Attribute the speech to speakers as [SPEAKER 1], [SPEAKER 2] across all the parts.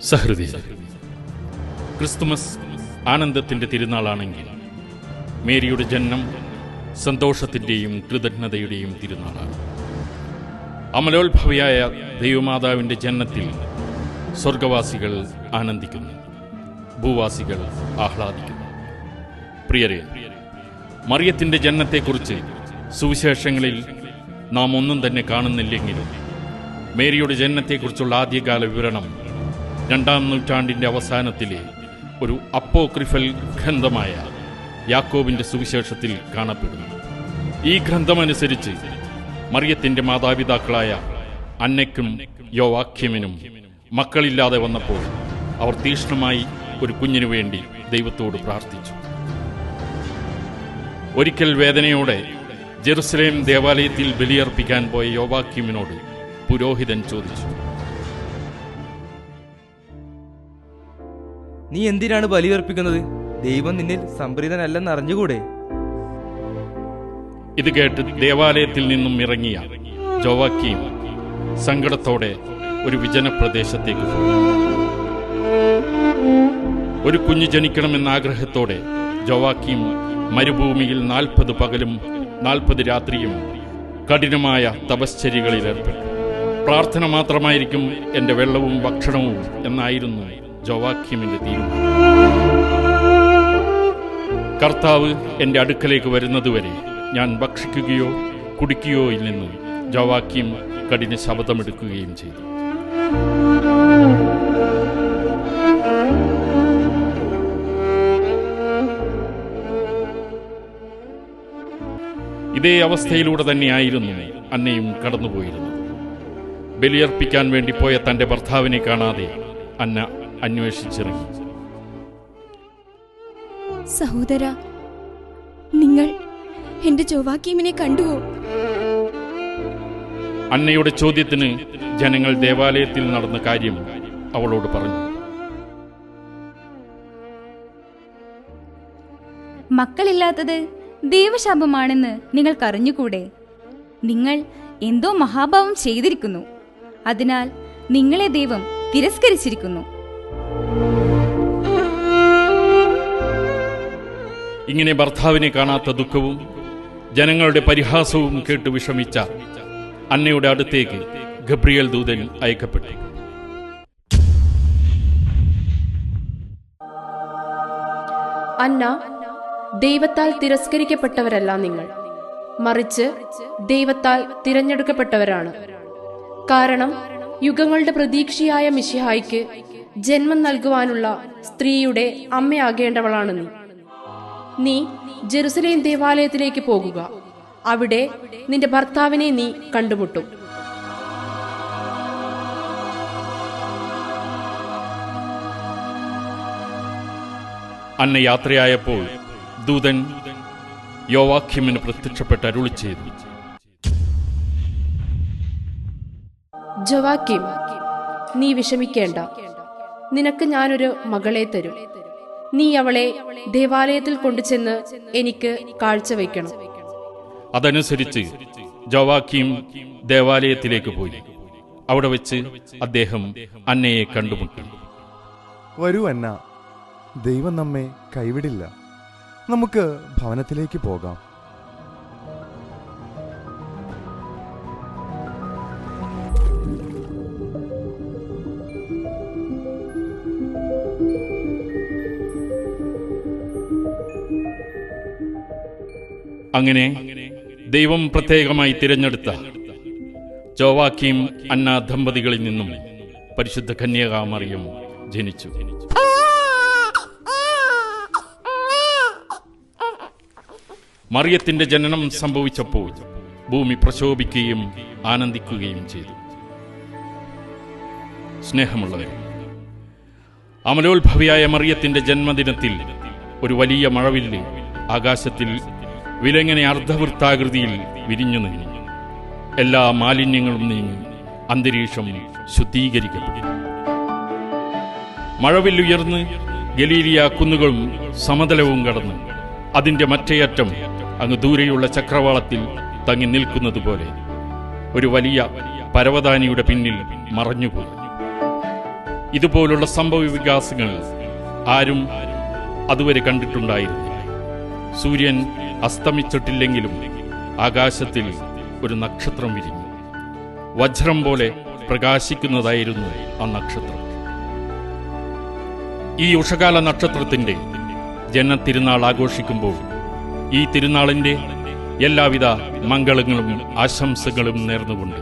[SPEAKER 1] സഹൃദയ, Christmas ആനന്ദത്തിൻ്റെ തിരുനാളാണെങ്കിൽ മേരിയുടെ ജനനം സന്തോഷത്തിൻ്റെയും കൃതജ്ഞതയുടെയും തിരുനാളാണ്. അമലോത്ഭവയായ ദൈവമാതാവിൻ്റെ ജനനത്തിൽ സ്വർഗവാസികൾ ആനന്ദിക്കുന്നു, ഭൂവാസികൾ ആഹ്ലാദിക്കുന്നു. പ്രിയരെ, മറിയത്തിൻ്റെ ജനനത്തെക്കുറിച്ച് സുവിശേഷങ്ങളിൽ നാം ഒന്നും തന്നെ കാണുന്നില്ലെങ്കിലും മേരിയുടെ ജനനത്തെക്കുറിച്ചുള്ള ആദ്യകാല വിവരണം 2-ാം നൂറ്റാണ്ടിൻ്റെ അവസാനത്തിലെ ഒരു അപ്പോക്രിഫൽ ഗ്രന്ഥമായ യാക്കോബിൻ്റെ സുവിശേഷത്തിൽ കാണപ്പെടുന്നു. ഈ ഗ്രന്ഥമനുസരിച്ച് മറിയത്തിൻ്റെ മാതാപിതാക്കളായ അന്നയ്ക്കും യോവാക്യമിനും മക്കളില്ലാതെ വന്നപ്പോൾ അവർ തീക്ഷ്ണമായി ഒരു കുഞ്ഞിനു വേണ്ടി ദൈവത്തോട് പ്രാർത്ഥിച്ചു. ഒരിക്കൽ വേദനയോടെ ജെറുസലേം ദേവാലയത്തിൽ ബലിയർപ്പിക്കാൻ പോയ യോവാക്യമിനോട് പുരോഹിതൻ ചോദിച്ചു,
[SPEAKER 2] നീ എന്തിനാണ് ബലിയർപ്പിക്കുന്നത്? ദൈവം നിന്നിൽ സംപ്രീതനല്ലെന്ന് അറിഞ്ഞുകൂടെ?
[SPEAKER 1] ഇത് കേട്ട് ദേവാലയത്തിൽ നിന്നും ഇറങ്ങിയ യോവാക്യീം സങ്കടത്തോടെ ഒരു വിജന പ്രദേശത്തേക്ക് പോയി. ഒരു കുഞ്ഞ് ജനിക്കണമെന്ന ആഗ്രഹത്തോടെ യോവാക്യീം മരുഭൂമിയിൽ 40 പകലും 40 രാത്രിയും കഠിനമായ തപശ്ചര്യകളിൽ ഏർപ്പെട്ടു. പ്രാർത്ഥന മാത്രമായിരിക്കും എൻ്റെ വെള്ളവും ഭക്ഷണവും എന്നായിരുന്നു യോവാക്യീമിൻ്റെ തീരുമാനം. കർത്താവ് എൻ്റെ അടുക്കലേക്ക് വരുന്നതുവരെ ഞാൻ ഭക്ഷിക്കുകയോ കുടിക്കുകയോ ഇല്ലെന്ന് യോവാക്യീം കഠിന ശപഥമെടുക്കുകയും ചെയ്തു. ഇതേ അവസ്ഥയിലൂടെ തന്നെയായിരുന്നു അന്നയും കടന്നുപോയിരുന്നത്. ബലിയർപ്പിക്കാൻ വേണ്ടി പോയ തൻ്റെ ഭർത്താവിനെ കാണാതെ അന്ന അന്വേഷിച്ചിറങ്ങി.
[SPEAKER 3] സഹോദര, നിങ്ങൾ എന്റെ യോവാക്യീമിനെ കണ്ടുവോ?
[SPEAKER 1] അന്നയുടെ ചോദ്യത്തിന് ജനങ്ങൾ ദേവാലയത്തിൽ നടന്ന കാര്യം അവളോട് പറഞ്ഞു.
[SPEAKER 4] മക്കളില്ലാത്തത് ദൈവശാപമാണെന്ന് നിങ്ങൾക്കറിഞ്ഞുകൂടെ? നിങ്ങൾ എന്തോ മഹാഭാവം ചെയ്തിരിക്കുന്നു. അതിനാൽ നിങ്ങളെ ദൈവം തിരസ്കരിച്ചിരിക്കുന്നു.
[SPEAKER 1] ഇങ്ങനെ ഭർത്താവിനെ കാണാത്ത ദുഃഖവും ജനങ്ങളുടെ പരിഹാസവും കേട്ട് വിഷമിച്ച അന്നയുടെ അടുത്തേക്ക് ഗബ്രിയേൽ ദൂതൻ അയക്കപ്പെട്ടു.
[SPEAKER 5] അന്ന, ദൈവത്താൽ തിരസ്കരിക്കപ്പെട്ടവരല്ല നിങ്ങൾ, മറിച്ച് ദൈവത്താൽ തിരഞ്ഞെടുക്കപ്പെട്ടവരാണ്. കാരണം യുഗങ്ങളുടെ പ്രതീക്ഷയായ മിശിഹായ്ക്ക് ജന്മം നൽകുവാനുള്ള സ്ത്രീയുടെ അമ്മയാകേണ്ടവളാണ് നീ. നീ ജെറുസലേം ദേവാലയത്തിലേക്ക് പോകുക. അവിടെ നിന്റെ ഭർത്താവിനെ നീ കണ്ടുമുട്ടും.
[SPEAKER 1] അന്ന യാത്രയായപ്പോൾ ദൂതൻ യോവാക്യീമിന് പ്രത്യക്ഷപ്പെട്ട് അരുളി ചെയ്തു,
[SPEAKER 5] യോവാക്യീം, നീ വിഷമിക്കേണ്ട. നിനക്ക് ഞാനൊരു മകളെ തരും. നീ അവളെ ദേവാലയത്തിൽ കൊണ്ടുചെന്ന് എനിക്ക് കാഴ്ചവെക്കണം.
[SPEAKER 1] അതനുസരിച്ച് യോവാക്യീം ദേവാലയത്തിലേക്ക് പോയി. അവിടെ വെച്ച് അദ്ദേഹം അന്നയെ കണ്ടുമുട്ടി.
[SPEAKER 6] വരൂ അന്ന, ദൈവം നമ്മെ കൈവിടില്ല. നമുക്ക് ഭവനത്തിലേക്ക് പോകാം.
[SPEAKER 1] അങ്ങനെ ദൈവം പ്രത്യേകമായി തിരഞ്ഞെടുത്ത യോവാക്യീം അന്ന ദമ്പതികളിൽ നിന്നും പരിശുദ്ധ കന്യകാമറിയം ജനിച്ചു. മറിയത്തിന്റെ ജനനം സംഭവിച്ചപ്പോൾ ഭൂമി പ്രശോഭിക്കുകയും ആനന്ദിക്കുകയും ചെയ്തു. സ്നേഹമുള്ളവരെ, അമലോത്ഭവിയായ മറിയത്തിന്റെ ജന്മദിനത്തിൽ ഒരു വലിയ മഴവില്ല് ആകാശത്തിൽ വിലങ്ങനെ അർദ്ധവൃത്താകൃതിയിൽ വിരിഞ്ഞു നിന്നു. എല്ലാ മാലിന്യങ്ങളും നീങ്ങി അന്തരീക്ഷം ശുദ്ധീകരിക്കപ്പെട്ടു. മഴവില്ലുയർന്ന് ഗലീലിയ കുന്നുകളും സമതലവും കടന്ന് അതിന്റെ മറ്റേയറ്റം അങ്ങ് ദൂരെയുള്ള ചക്രവാളത്തിൽ തങ്ങി നിൽക്കുന്നതുപോലെ ഒരു വലിയ പരവതാനിയുടെ പിന്നിൽ മറഞ്ഞുപോയി. ഇതുപോലുള്ള സംഭവ വികാസങ്ങൾ ആരും അതുവരെ കണ്ടിട്ടുണ്ടായിരുന്നില്ല. സൂര്യൻ അസ്തമിച്ചിട്ടില്ലെങ്കിലും ആകാശത്തിൽ ഒരു നക്ഷത്രം വിരിഞ്ഞു. വജ്രം പോലെ പ്രകാശിക്കുന്നതായിരുന്നു ആ നക്ഷത്രം. ഈ ഉഷകാല നക്ഷത്രത്തിന്റെ ജനത്തിരുന്നാൾ ആഘോഷിക്കുമ്പോൾ ഈ തിരുനാളിന്റെ എല്ലാവിധ മംഗളങ്ങളും ആശംസകളും നേർന്നുകൊണ്ട്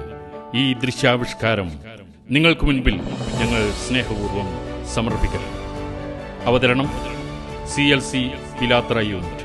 [SPEAKER 1] ഈ ദൃശ്യാവിഷ്കാരം നിങ്ങൾക്ക് മുൻപിൽ ഞങ്ങൾ സ്നേഹപൂർവ്വം സമർപ്പിക്കുന്നു. അവതരണം CLC പിലാത്തറ യൂണിറ്റ്.